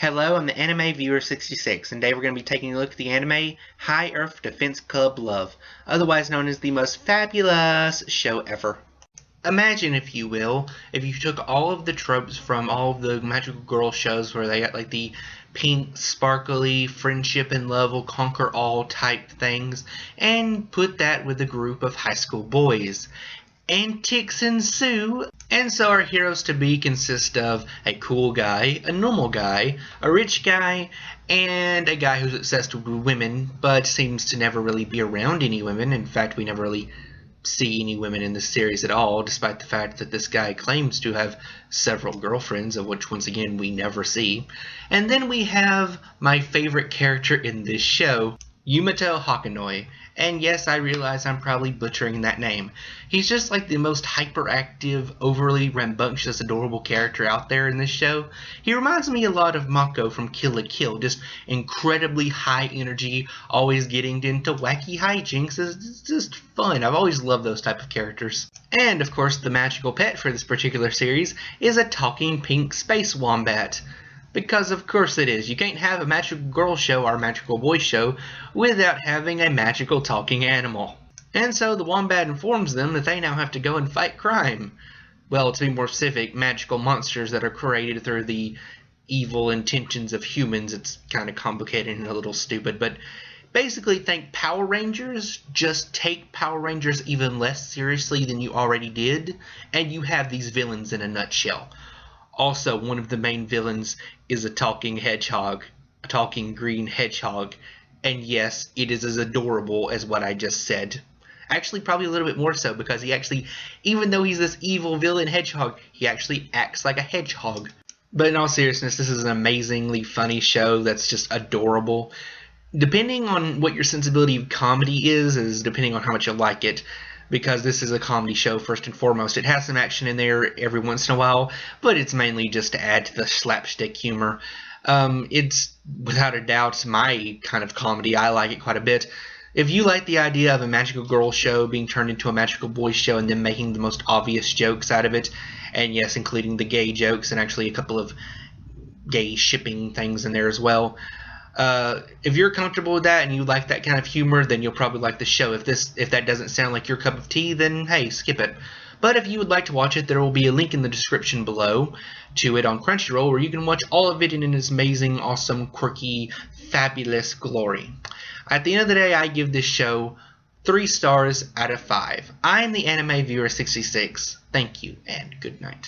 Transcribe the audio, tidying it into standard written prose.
Hello, I'm the Anime Viewer 66, and today we're going to be taking a look at the anime High Earth Defense Club Love, otherwise known as the most fabulous show ever. Imagine, if you will, if you took all of the tropes from all of the magical girl shows where they got like the pink, sparkly, friendship and love will conquer all type things, and put that with a group of high school boys. Antics ensue, and so our heroes to be consist of a cool guy, a normal guy, a rich guy, and a guy who's obsessed with women but seems to never really be around any women. In fact, we never really see any women in this series at all, despite the fact that this guy claims to have several girlfriends, of which once again we never see. And then we have my favorite character in this show, Yumito Hakanoi. And yes, I realize I'm probably butchering that name. He's just like the most hyperactive, overly rambunctious, adorable character out there in this show. He reminds me a lot of Mako from Kill la Kill, just incredibly high energy, always getting into wacky hijinks. It's just fun. I've always loved those type of characters. And of course, the magical pet for this particular series is a talking pink space wombat. Because of course it is. You can't have a magical girl show or a magical boy show without having a magical talking animal. And so the wombat informs them that they now have to go and fight crime. Well, to be more specific, magical monsters that are created through the evil intentions of humans. It's kind of complicated and a little stupid, but basically think Power Rangers, just take Power Rangers even less seriously than you already did, and you have these villains in a nutshell. Also, one of the main villains is a talking hedgehog, a talking green hedgehog, and yes, it is as adorable as what I just said. Actually, probably a little bit more so, because he actually, even though he's this evil villain hedgehog, he actually acts like a hedgehog. But in all seriousness, this is an amazingly funny show that's just adorable. Depending on what your sensibility of comedy is depending on how much you like it. Because this is a comedy show first and foremost. It has some action in there every once in a while, but it's mainly just to add to the slapstick humor. It's without a doubt my kind of comedy. I like it quite a bit. If you like the idea of a magical girl show being turned into a magical boy show and then making the most obvious jokes out of it, and yes, including the gay jokes and actually a couple of gay shipping things in there as well, if you're comfortable with that and you like that kind of humor, then you'll probably like the show. If that doesn't sound like your cup of tea, then hey, skip it. But if you would like to watch it, there will be a link in the description below to it on Crunchyroll, where you can watch all of it in its amazing, awesome, quirky, fabulous glory. At the end of the day, I give this show 3 stars out of 5. I'm the Anime Viewer 66. Thank you, and good night.